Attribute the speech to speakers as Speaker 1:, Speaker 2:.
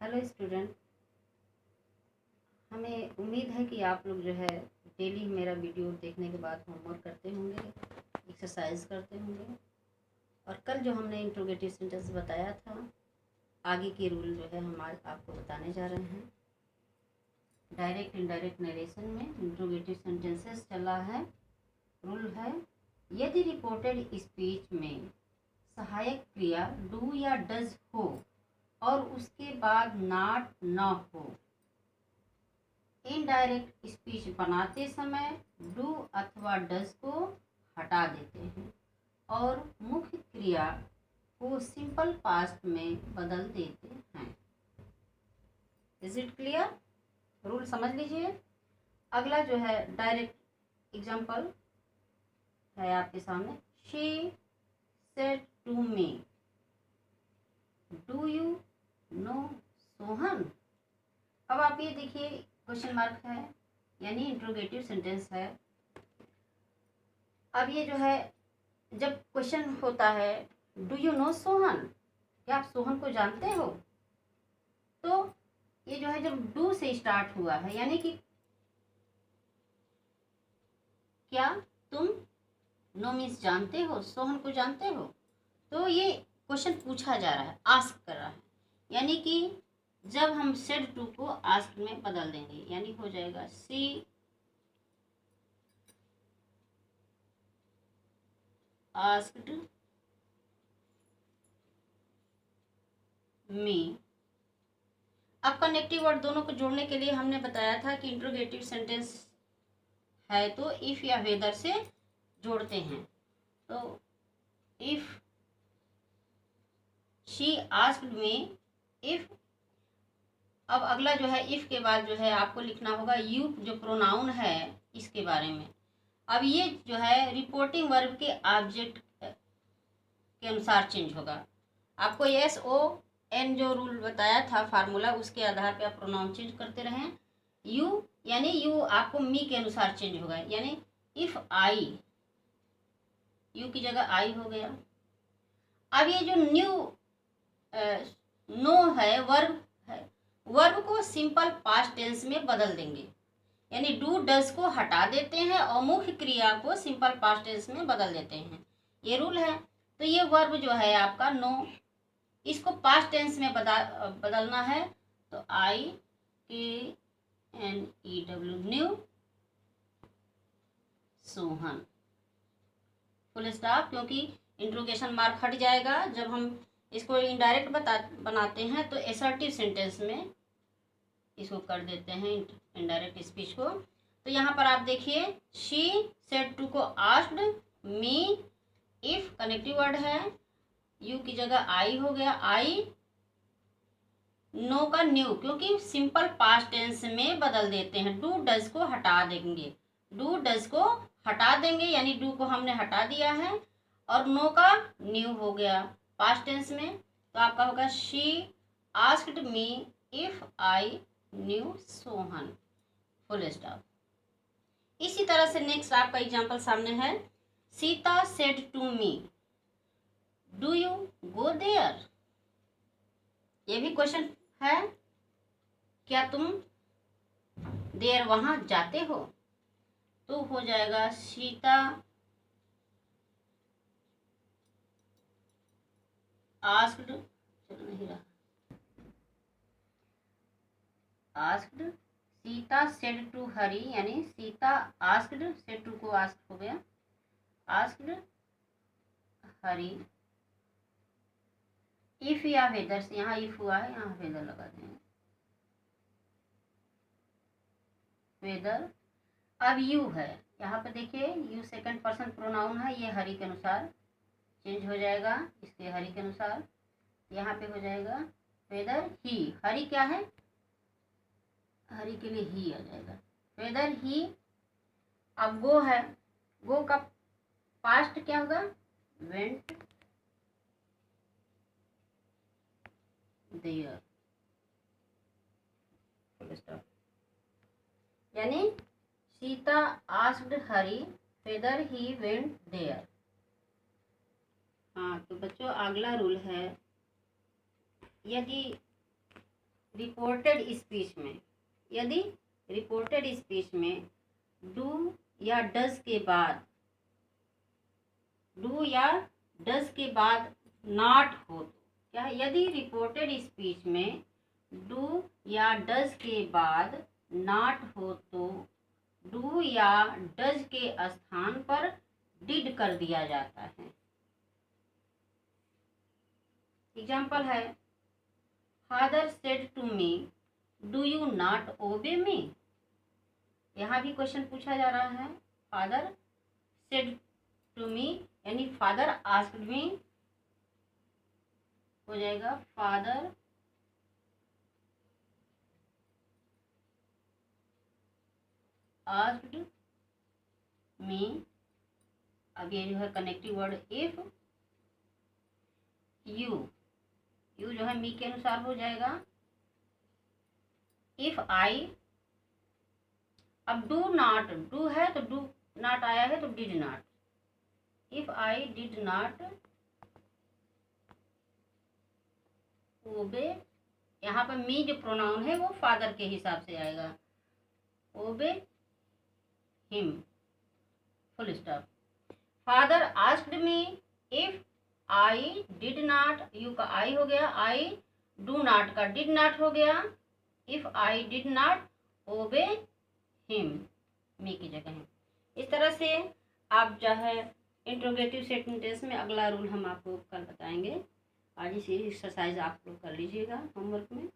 Speaker 1: Hello student, हमें उम्मीद है कि आप लोग जो है डेली मेरा वीडियो देखने के बाद होमवर्क करते होंगे, एक्सरसाइज करते होंगे। और कल जो हमने इंट्रोगेटिव सेंटेंस बताया था, आगे के रूल जो है हम आज आपको बताने जा रहे हैं। डायरेक्ट इनडायरेक्ट नरेशन में इंट्रोगेटिव सेंटेंसेस चला है। रूल है, यदि रिपोर्टेड स्पीच में सहायक क्रिया डू या डज हो और उसके बाद नॉट न हो, इनडायरेक्ट स्पीच बनाते समय डू अथवा डज को हटा देते हैं और मुख्य क्रिया को सिंपल पास्ट में बदल देते हैं। Is it clear? रूल समझ लीजिए। अगला जो है डायरेक्ट एग्जाम्पल है आपके सामने। She said to me, do you know Sohan. अब आप ये देखिए, क्वेश्चन मार्क है यानी इंट्रोगेटिव सेंटेंस है। अब ये जो है, जब क्वेश्चन होता है डू यू नो सोहन, क्या आप सोहन को जानते हो, तो ये जो है जब डू से स्टार्ट हुआ है यानी कि क्या तुम, नो मीन्स जानते हो, सोहन को जानते हो, तो ये क्वेश्चन पूछा जा रहा है, आस्क कर रहा है। यानी कि जब हम सेड टू को आस्क में बदल देंगे यानी हो जाएगा सी आस्क्ड मी। अब कनेक्टिव वर्ड दोनों को जोड़ने के लिए हमने बताया था कि इंट्रोगेटिव सेंटेंस है तो इफ या वेदर से जोड़ते हैं। तो if she asked me, if. अब अगला जो है इफ के बाद जो है आपको लिखना होगा यू, जो प्रोनाउन है इसके बारे में। अब ये जो है रिपोर्टिंग वर्ब के ऑब्जेक्ट के अनुसार चेंज होगा। आपको एस ओ एन जो रूल बताया था फार्मूला, उसके आधार पे आप प्रोनाउन चेंज करते रहें। यू यानी यू आपको मी के अनुसार चेंज होगा, यानी इफ आई, यू की जगह आई हो गया। अब ये जो न्यू नो है, वर्ब है, वर्ब को सिंपल पास्ट टेंस में बदल देंगे यानी डू डज को हटा देते हैं और मुख्य क्रिया को सिंपल पास्ट टेंस में बदल देते हैं। ये रूल है। तो ये वर्ब जो है आपका नो, इसको पास्ट टेंस में बदलना है। तो I K N E W, knew Sohan, full stop, क्योंकि इंट्रोगेशन मार्क हट जाएगा जब हम इसको इनडायरेक्ट बनाते हैं। तो एसर्टिव सेंटेंस में इसको कर देते हैं इनडायरेक्ट स्पीच को। तो यहाँ पर आप देखिए, शी सेड टू को asked me, if connective word है, यू की जगह आई हो गया, आई, नो का न्यू, क्योंकि सिंपल पास्ट टेंस में बदल देते हैं, डू डज को हटा देंगे, डू डज को हटा देंगे यानी डू को हमने हटा दिया है और नो का न्यू हो गया पास्ट टेंस में। तो आपका होगा she asked me if I knew Sohan, full stop. इसी तरह से नेक्स्ट आपका एग्जांपल सामने है। Sita said to me, do you go there. ये भी क्वेश्चन है, क्या तुम देयर वहां जाते हो, तो हो जाएगा सीता आस्क्ड, चल नहीं रहा, आस्क्ड, सीता सेड टू हरी, यानी सीता आस्क्ड, सेड टू को आस्क्ड हो गया, आस्क्ड हरी इफ या वेदर से, यहाँ इफ हुआ है यहाँ वेदर लगा देंगे, वेदर। अब यू है, यहाँ पे देखिए यू सेकंड पर्सन प्रोनाउन है, ये हरी के अनुसार चेंज हो जाएगा, इसके हरी के अनुसार यहाँ पे हो जाएगा वेदर ही, हरी क्या है, हरी के लिए ही आ जाएगा, वेदर ही। अब गो है, गो का पास्ट क्या होगा, वेंट देयर, यानी Sita asked Hari whether he went there. हाँ, तो बच्चों अगला रूल है, यदि रिपोर्टेड स्पीच में, यदि रिपोर्टेड स्पीच में डू या डज के बाद, डू या डज के बाद नॉट हो तो क्या है, यदि रिपोर्टेड स्पीच में डू या डज के बाद नॉट हो तो डू या डज के स्थान पर डिड कर दिया जाता है। एग्जाम्पल है, father said to me do you not obey me. यहाँ भी क्वेश्चन पूछा जा रहा है, फादर सेड टू मी यानी फादर आस्क्ड मी हो जाएगा, फादर आस्क्ड मी। अब ये जो है कनेक्टिव वर्ड इफ, यू जो है मी के अनुसार हो जाएगा, इफ आई। अब डू नॉट, डू है तो डू नॉट आया है तो did not, if I did not ओबे, यहाँ पर मी जो प्रोनाउन है वो फादर के हिसाब से आएगा, obey him, full stop. Father asked me if I did not, you का आई हो गया, आई डू नॉट का डिड नॉट हो गया, if I did not obey him, me की जगह है। इस तरह से आप जो है इंट्रोगेटिव सेंटेंस में अगला रूल हम आपको कल बताएंगे। आज इसी एक्सरसाइज आप लोग कर लीजिएगा होमवर्क में।